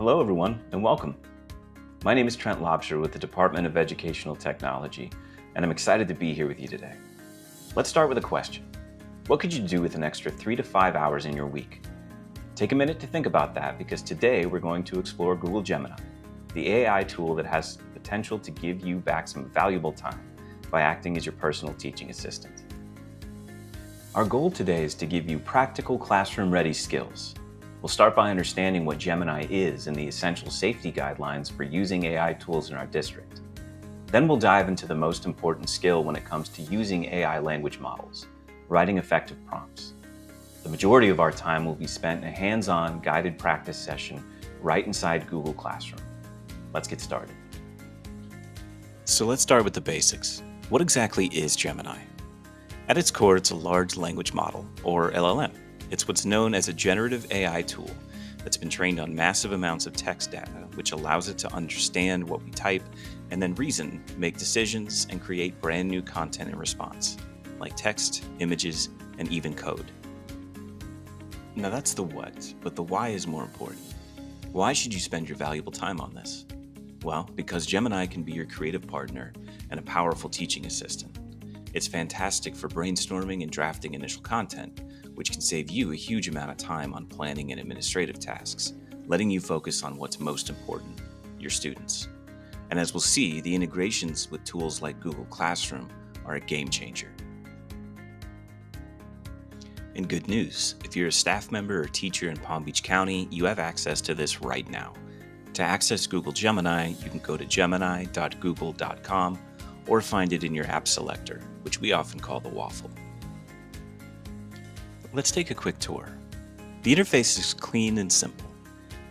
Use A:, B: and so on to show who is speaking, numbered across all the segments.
A: Hello everyone and welcome. My name is Trent Lobsher with the Department of Educational Technology, and I'm excited to be here with you today. Let's start with a question. What could you do with an extra 3 to 5 hours in your week? Take a minute to think about that, because today we're going to explore Google Gemini, the AI tool that has the potential to give you back some valuable time by acting as your personal teaching assistant. Our goal today is to give you practical classroom-ready skills. We'll start by understanding what Gemini is and the essential safety guidelines for using AI tools in our district. Then we'll dive into the most important skill when it comes to using AI language models, writing effective prompts. The majority of our time will be spent in a hands-on guided practice session right inside Google Classroom. Let's get started.
B: So let's start with the basics. What exactly is Gemini? At its core, it's a large language model, or LLM. It's what's known as a generative AI tool that's been trained on massive amounts of text data, which allows it to understand what we type and then reason, make decisions, and create brand new content in response, like text, images, and even code. Now that's the what, but the why is more important. Why should you spend your valuable time on this? Well, because Gemini can be your creative partner and a powerful teaching assistant. It's fantastic for brainstorming and drafting initial content, which can save you a huge amount of time on planning and administrative tasks, letting you focus on what's most important, your students. And as we'll see, the integrations with tools like Google Classroom are a game changer. And good news, if you're a staff member or teacher in Palm Beach County, you have access to this right now. To access Google Gemini, you can go to gemini.google.com or find it in your app selector, which we often call the waffle. Let's take a quick tour. The interface is clean and simple.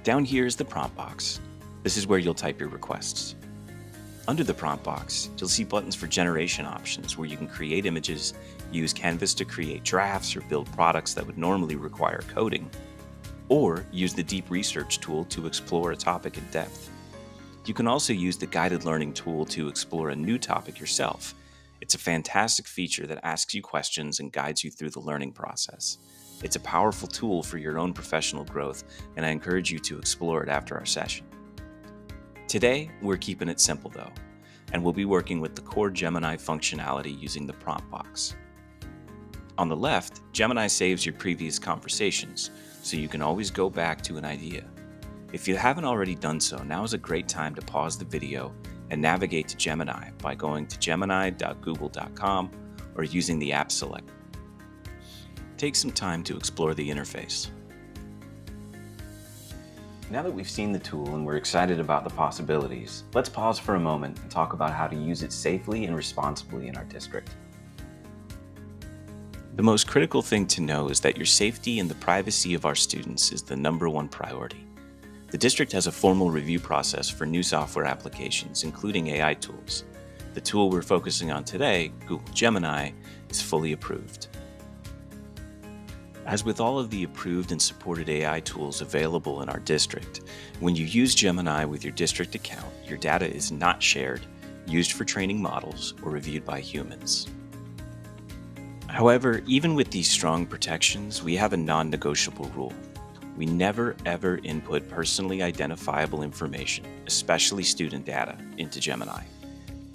B: Down here is the prompt box. This is where you'll type your requests. Under the prompt box, you'll see buttons for generation options where you can create images, use Canvas to create drafts or build products that would normally require coding, or use the deep research tool to explore a topic in depth. You can also use the guided learning tool to explore a new topic yourself. It's a fantastic feature that asks you questions and guides you through the learning process. It's a powerful tool for your own professional growth, and I encourage you to explore it after our session. Today, we're keeping it simple though, and we'll be working with the core Gemini functionality using the prompt box. On the left, Gemini saves your previous conversations, so you can always go back to an idea. If you haven't already done so, now is a great time to pause the video and navigate to Gemini by going to gemini.google.com or using the app selector. Take some time to explore the interface.
A: Now that we've seen the tool and we're excited about the possibilities, let's pause for a moment and talk about how to use it safely and responsibly in our district.
B: The most critical thing to know is that your safety and the privacy of our students is the #1 priority. The district has a formal review process for new software applications, including AI tools. The tool we're focusing on today, Google Gemini, is fully approved. As with all of the approved and supported AI tools available in our district, when you use Gemini with your district account, your data is not shared, used for training models, or reviewed by humans. However, even with these strong protections, we have a non-negotiable rule. We never ever input personally identifiable information, especially student data, into Gemini.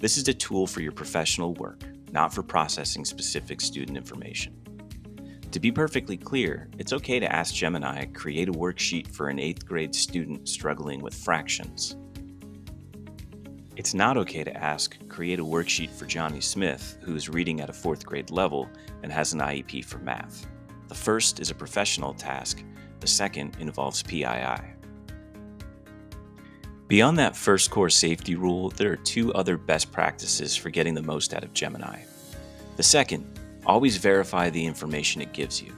B: This is a tool for your professional work, not for processing specific student information. To be perfectly clear, it's okay to ask Gemini, create a worksheet for an 8th grade student struggling with fractions. It's not okay to ask, create a worksheet for Johnny Smith, who is reading at a 4th grade level and has an IEP for math. The first is a professional task. The second involves PII. Beyond that first core safety rule, there are 2 other best practices for getting the most out of Gemini. The second, always verify the information it gives you.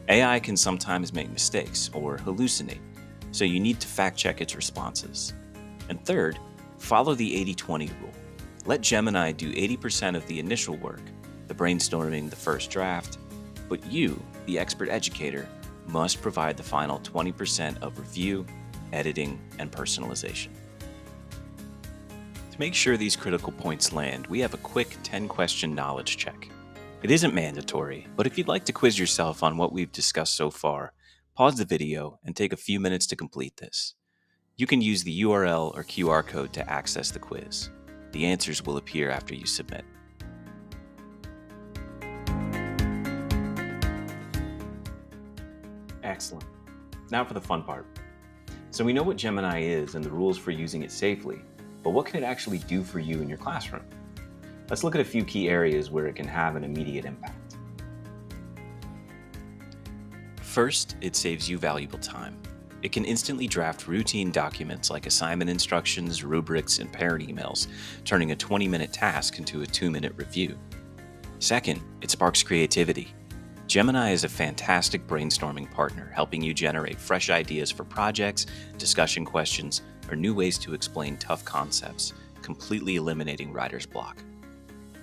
B: AI can sometimes make mistakes or hallucinate, so you need to fact check its responses. And third, follow the 80-20 rule. Let Gemini do 80% of the initial work, the brainstorming, the first draft, but you, the expert educator, must provide the final 20% of review, editing, and personalization. To make sure these critical points land, we have a quick 10-question knowledge check. It isn't mandatory, but if you'd like to quiz yourself on what we've discussed so far, pause the video and take a few minutes to complete this. You can use the URL or QR code to access the quiz. The answers will appear after you submit. Excellent. Now for the fun part. So we know what Gemini is and the rules for using it safely, but what can it actually do for you in your classroom? Let's look at a few key areas where it can have an immediate impact. First, it saves you valuable time. It can instantly draft routine documents like assignment instructions, rubrics, and parent emails, turning a 20-minute task into a 2-minute review. Second, it sparks creativity. Gemini is a fantastic brainstorming partner, helping you generate fresh ideas for projects, discussion questions, or new ways to explain tough concepts, completely eliminating writer's block.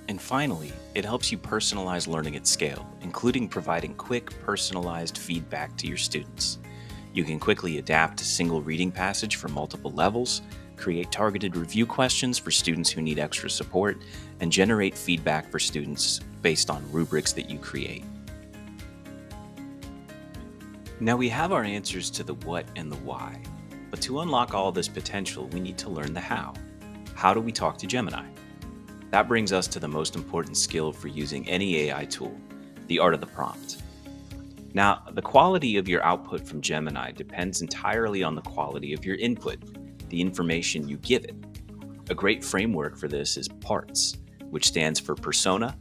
B: And finally, it helps you personalize learning at scale, including providing quick, personalized feedback to your students. You can quickly adapt a single reading passage for multiple levels, create targeted review questions for students who need extra support, and generate feedback for students based on rubrics that you create. Now we have our answers to the what and the why, but to unlock all this potential, we need to learn the how. How do we talk to Gemini? That brings us to the most important skill for using any AI tool, the art of the prompt. Now, the quality of your output from Gemini depends entirely on the quality of your input, the information you give it. A great framework for this is PARTS, which stands for persona,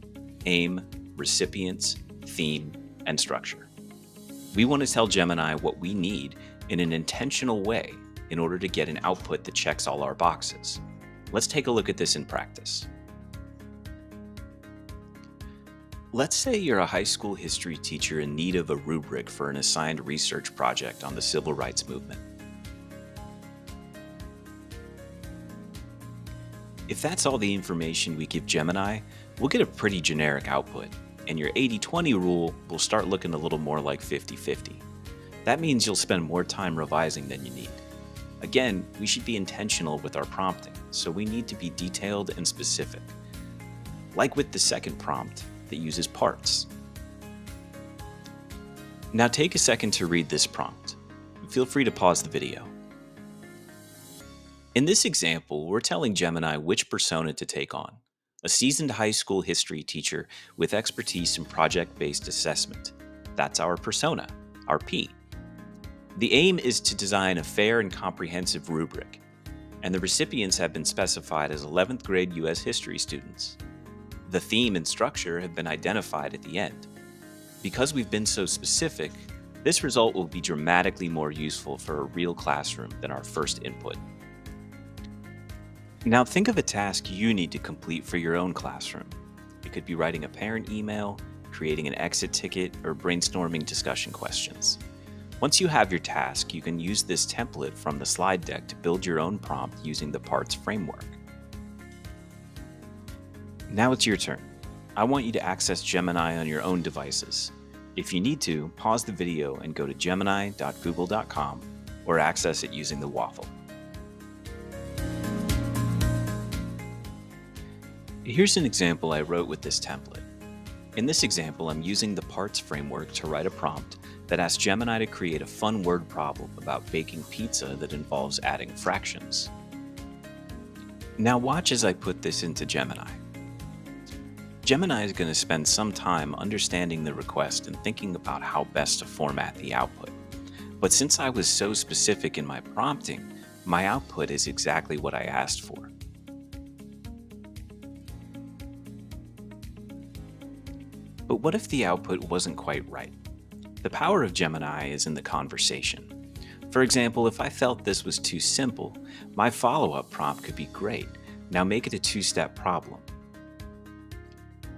B: aim, recipients, theme, and structure. We want to tell Gemini what we need in an intentional way in order to get an output that checks all our boxes. Let's take a look at this in practice. Let's say you're a high school history teacher in need of a rubric for an assigned research project on the civil rights movement. If that's all the information we give Gemini, we'll get a pretty generic output, and your 80-20 rule will start looking a little more like 50-50. That means you'll spend more time revising than you need. Again, we should be intentional with our prompting, so we need to be detailed and specific. Like with the second prompt, that uses parts. Now take a second to read this prompt. Feel free to pause the video. In this example, we're telling Gemini which persona to take on: a seasoned high school history teacher with expertise in project-based assessment. That's our persona, our P. The aim is to design a fair and comprehensive rubric, and the recipients have been specified as 11th grade US history students. The theme and structure have been identified at the end. Because we've been so specific, this result will be dramatically more useful for a real classroom than our first input. Now think of a task you need to complete for your own classroom. It could be writing a parent email, creating an exit ticket, or brainstorming discussion questions. Once you have your task, you can use this template from the slide deck to build your own prompt using the parts framework. Now it's your turn. I want you to access Gemini on your own devices. If you need to, pause the video and go to gemini.google.com or access it using the waffle. Here's an example I wrote with this template. In this example, I'm using the parts framework to write a prompt that asks Gemini to create a fun word problem about baking pizza that involves adding fractions. Now watch as I put this into Gemini. Gemini is going to spend some time understanding the request and thinking about how best to format the output. But since I was so specific in my prompting, my output is exactly what I asked for. But what if the output wasn't quite right? The power of Gemini is in the conversation. For example, if I felt this was too simple, my follow-up prompt could be great. Now make it a two-step problem.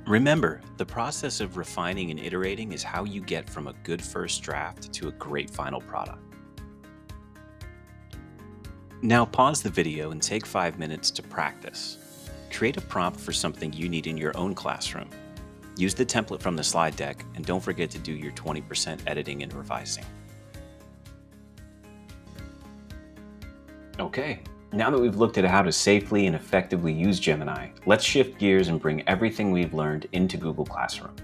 B: Remember, the process of refining and iterating is how you get from a good first draft to a great final product. Now pause the video and take 5 minutes to practice. Create a prompt for something you need in your own classroom. Use the template from the slide deck, and don't forget to do your 20% editing and revising. Okay, now that we've looked at how to safely and effectively use Gemini, let's shift gears and bring everything we've learned into Google Classroom.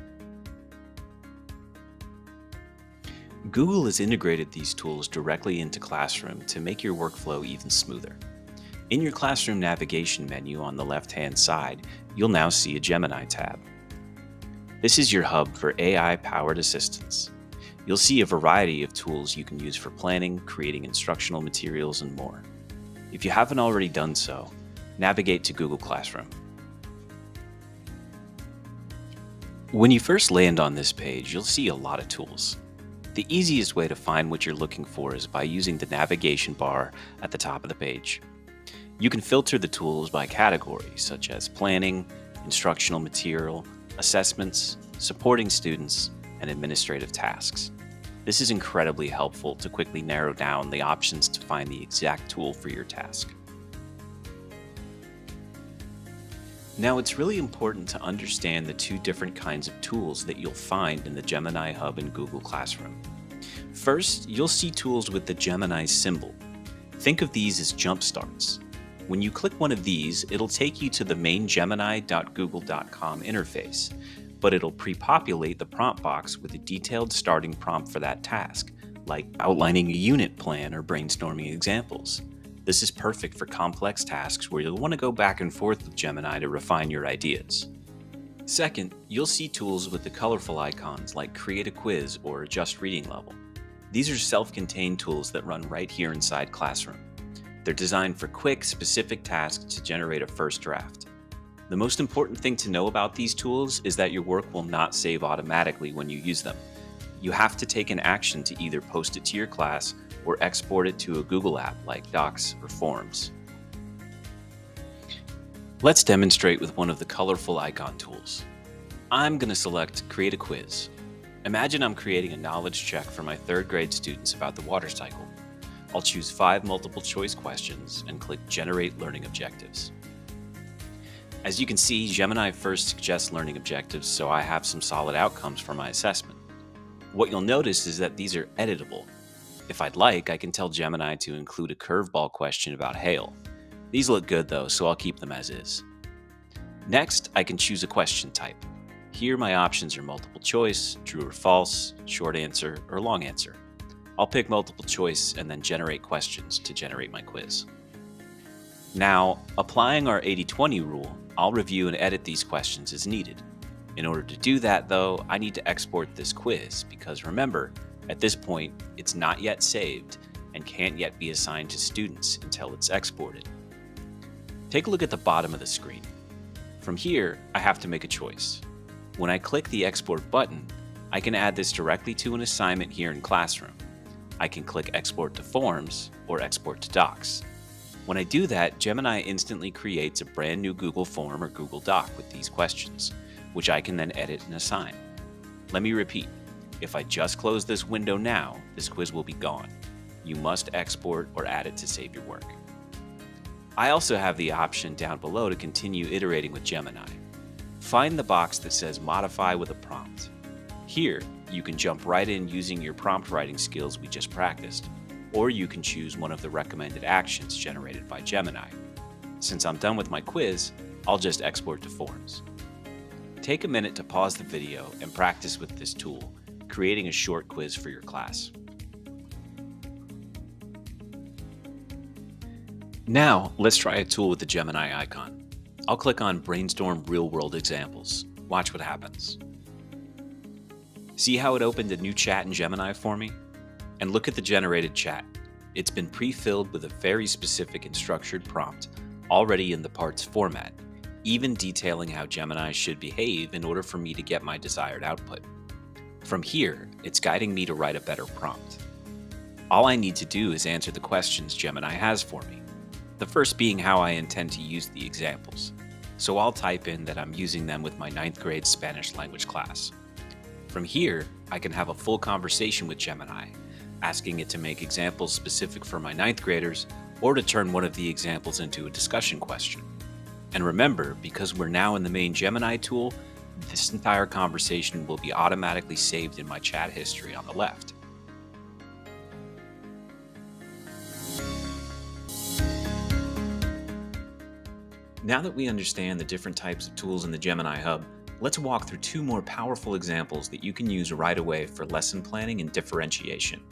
B: Google has integrated these tools directly into Classroom to make your workflow even smoother. In your Classroom navigation menu on the left-hand side, you'll now see a Gemini tab. This is your hub for AI-powered assistance. You'll see a variety of tools you can use for planning, creating instructional materials, and more. If you haven't already done so, navigate to Google Classroom. When you first land on this page, you'll see a lot of tools. The easiest way to find what you're looking for is by using the navigation bar at the top of the page. You can filter the tools by category, such as planning, instructional material, assessments, supporting students, and administrative tasks. This is incredibly helpful to quickly narrow down the options to find the exact tool for your task. Now, it's really important to understand the two different kinds of tools that you'll find in the Gemini Hub in Google Classroom. First, you'll see tools with the Gemini symbol. Think of these as jump starts. When you click one of these, it'll take you to the main gemini.google.com interface, but it'll pre-populate the prompt box with a detailed starting prompt for that task, like outlining a unit plan or brainstorming examples. This is perfect for complex tasks where you'll want to go back and forth with Gemini to refine your ideas. Second, you'll see tools with the colorful icons like Create a Quiz or Adjust Reading Level. These are self-contained tools that run right here inside Classroom. They're designed for quick, specific tasks to generate a first draft. The most important thing to know about these tools is that your work will not save automatically when you use them. You have to take an action to either post it to your class or export it to a Google app like Docs or Forms. Let's demonstrate with one of the colorful icon tools. I'm going to select Create a Quiz. Imagine I'm creating a knowledge check for my third grade students about the water cycle. I'll choose 5 multiple choice questions and click Generate Learning Objectives. As you can see, Gemini first suggests learning objectives, so I have some solid outcomes for my assessment. What you'll notice is that these are editable. If I'd like, I can tell Gemini to include a curveball question about hail. These look good though, so I'll keep them as is. Next, I can choose a question type. Here my options are multiple choice, true or false, short answer, or long answer. I'll pick multiple choice and then generate questions to generate my quiz. Now, applying our 80-20 rule, I'll review and edit these questions as needed. In order to do that though, I need to export this quiz because remember, at this point, it's not yet saved and can't yet be assigned to students until it's exported. Take a look at the bottom of the screen. From here, I have to make a choice. When I click the export button, I can add this directly to an assignment here in Classroom. I can click Export to Forms or Export to Docs. When I do that, Gemini instantly creates a brand new Google form or Google Doc with these questions, which I can then edit and assign. Let me repeat. If I just close this window now, this quiz will be gone. You must export or add it to save your work. I also have the option down below to continue iterating with Gemini. Find the box that says Modify with a Prompt. Here, you can jump right in using your prompt writing skills we just practiced, or you can choose one of the recommended actions generated by Gemini. Since I'm done with my quiz, I'll just export to Forms. Take a minute to pause the video and practice with this tool, creating a short quiz for your class. Now, let's try a tool with the Gemini icon. I'll click on Brainstorm Real-World Examples. Watch what happens. See how it opened a new chat in Gemini for me? And look at the generated chat. It's been pre-filled with a very specific and structured prompt, already in the parts format, even detailing how Gemini should behave in order for me to get my desired output. From here, it's guiding me to write a better prompt. All I need to do is answer the questions Gemini has for me. The first being how I intend to use the examples. So I'll type in that I'm using them with my 9th grade Spanish language class. From here, I can have a full conversation with Gemini, asking it to make examples specific for my 9th graders or to turn one of the examples into a discussion question. And remember, because we're now in the main Gemini tool, this entire conversation will be automatically saved in my chat history on the left. Now that we understand the different types of tools in the Gemini Hub, let's walk through two more powerful examples that you can use right away for lesson planning and differentiation.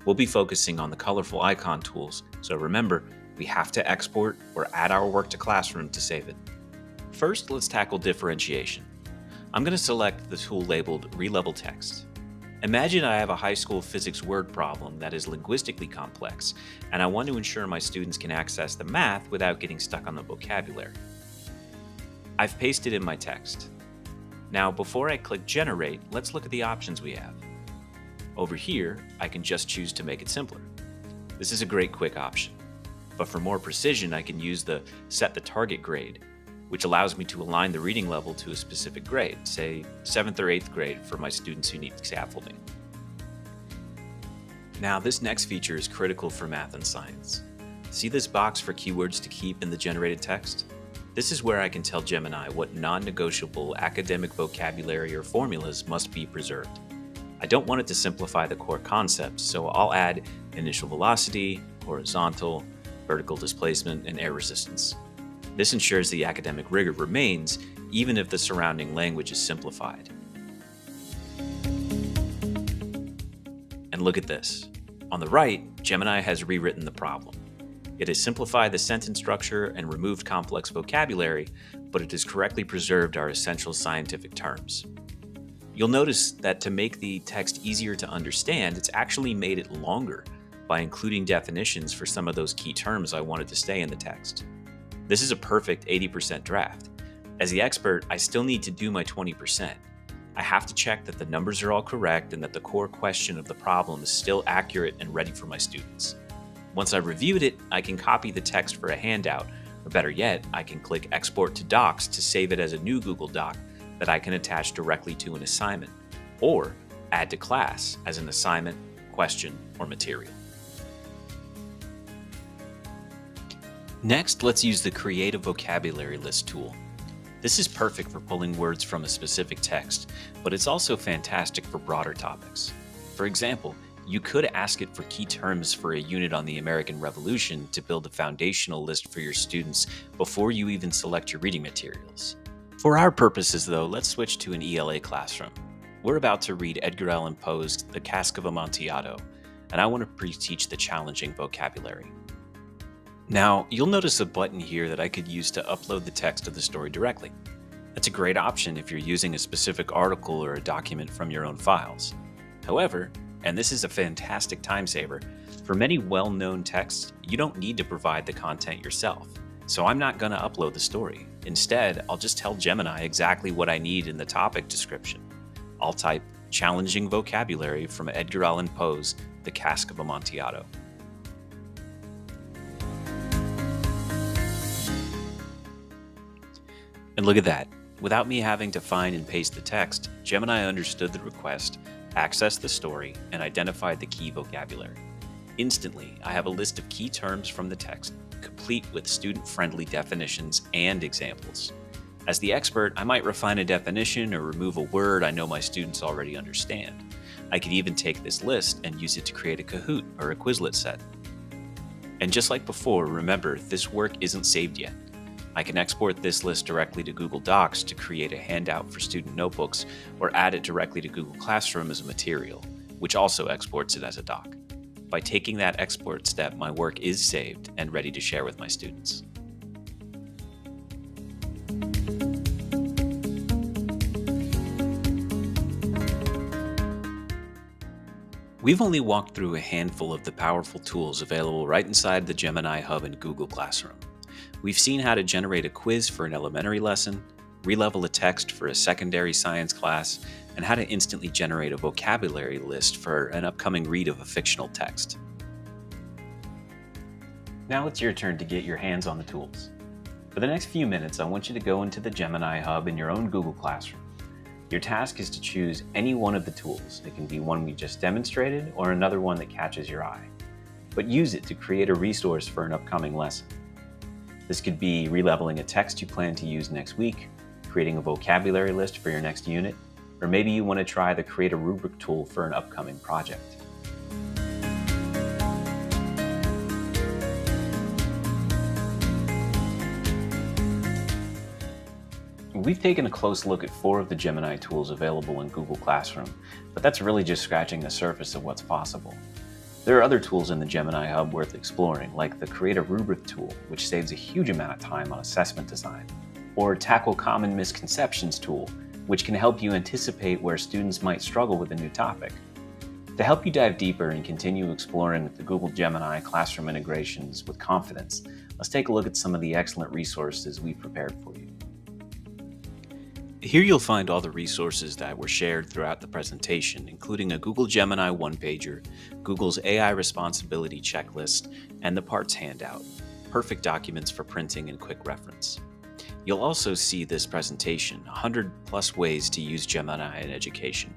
B: We'll be focusing on the colorful icon tools, so remember, we have to export or add our work to Classroom to save it. First, let's tackle differentiation. I'm going to select the tool labeled Relevel Text. Imagine I have a high school physics word problem that is linguistically complex, and I want to ensure my students can access the math without getting stuck on the vocabulary. I've pasted in my text. Now, before I click Generate, let's look at the options we have. Over here, I can just choose to make it simpler. This is a great quick option. But for more precision, I can use the Set the Target grade, which allows me to align the reading level to a specific grade, say 7th or 8th grade for my students who need scaffolding. Now, this next feature is critical for math and science. See this box for keywords to keep in the generated text? This is where I can tell Gemini what non-negotiable academic vocabulary or formulas must be preserved. I don't want it to simplify the core concepts, so I'll add initial velocity, horizontal, vertical displacement, and air resistance. This ensures the academic rigor remains, even if the surrounding language is simplified. And look at this. On the right, Gemini has rewritten the problem. It has simplified the sentence structure and removed complex vocabulary, but it has correctly preserved our essential scientific terms. You'll notice that to make the text easier to understand, it's actually made it longer by including definitions for some of those key terms I wanted to stay in the text. This is a perfect 80% draft. As the expert, I still need to do my 20%. I have to check that the numbers are all correct and that the core question of the problem is still accurate and ready for my students. Once I've reviewed it, I can copy the text for a handout, or better yet, I can click Export to Docs to save it as a new Google Doc that I can attach directly to an assignment, or add to class as an assignment, question, or material. Next, let's use the Create a Vocabulary List tool. This is perfect for pulling words from a specific text, but it's also fantastic for broader topics. For example, you could ask it for key terms for a unit on the American Revolution to build a foundational list for your students before you even select your reading materials. For our purposes though, let's switch to an ELA classroom. We're about to read Edgar Allan Poe's The Cask of Amontillado, and I want to pre-teach the challenging vocabulary. Now, you'll notice a button here that I could use to upload the text of the story directly. That's a great option if you're using a specific article or a document from your own files. However, and this is a fantastic time saver, for many well-known texts, you don't need to provide the content yourself. So I'm not going to upload the story. Instead, I'll just tell Gemini exactly what I need in the topic description. I'll type challenging vocabulary from Edgar Allan Poe's The Cask of Amontillado. And look at that. Without me having to find and paste the text, Gemini understood the request, accessed the story, and identified the key vocabulary. Instantly, I have a list of key terms from the text, complete with student-friendly definitions and examples. As the expert, I might refine a definition or remove a word I know my students already understand. I could even take this list and use it to create a Kahoot or a Quizlet set. And just like before, remember, this work isn't saved yet. I can export this list directly to Google Docs to create a handout for student notebooks, or add it directly to Google Classroom as a material, which also exports it as a doc. By taking that export step, my work is saved and ready to share with my students. We've only walked through a handful of the powerful tools available right inside the Gemini Hub in Google Classroom. We've seen how to generate a quiz for an elementary lesson, relevel a text for a secondary science class, and how to instantly generate a vocabulary list for an upcoming read of a fictional text.
A: Now it's your turn to get your hands on the tools. For the next few minutes, I want you to go into the Gemini Hub in your own Google Classroom. Your task is to choose any one of the tools. It can be one we just demonstrated or another one that catches your eye. But use it to create a resource for an upcoming lesson. This could be releveling a text you plan to use next week, creating a vocabulary list for your next unit, or maybe you want to try the Create a Rubric tool for an upcoming project. We've taken a close look at 4 of the Gemini tools available in Google Classroom, but that's really just scratching the surface of what's possible. There are other tools in the Gemini Hub worth exploring, like the Create a Rubric tool, which saves a huge amount of time on assessment design, or Tackle Common Misconceptions tool, which can help you anticipate where students might struggle with a new topic. To help you dive deeper and continue exploring the Google Gemini classroom integrations with confidence, let's take a look at some of the excellent resources we've prepared for you.
B: Here you'll find all the resources that were shared throughout the presentation, including a Google Gemini one-pager, Google's AI responsibility checklist, and the parts handout, perfect documents for printing and quick reference. You'll also see this presentation, 100+ ways to use Gemini in education,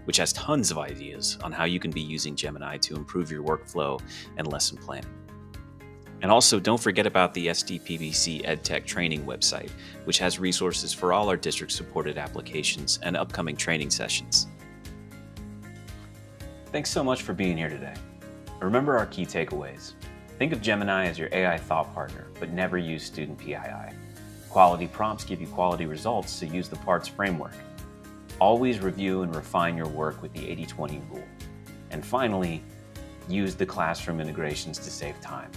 B: which has tons of ideas on how you can be using Gemini to improve your workflow and lesson planning. And also, don't forget about the SDPBC EdTech training website, which has resources for all our district-supported applications and upcoming training sessions.
A: Thanks so much for being here today. Remember our key takeaways. Think of Gemini as your AI thought partner, but never use student PII. Quality prompts give you quality results, so use the parts framework. Always review and refine your work with the 80-20 rule. And finally, use the classroom integrations to save time.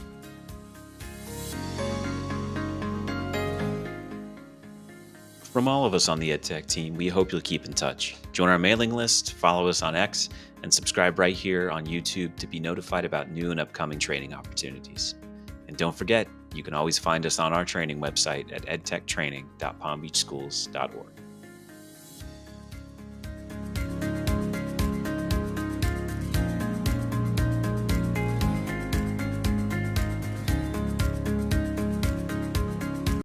B: From all of us on the EdTech team, we hope you'll keep in touch. Join our mailing list, follow us on X, and subscribe right here on YouTube to be notified about new and upcoming training opportunities. And don't forget, you can always find us on our training website at edtechtraining.palmbeachschools.org.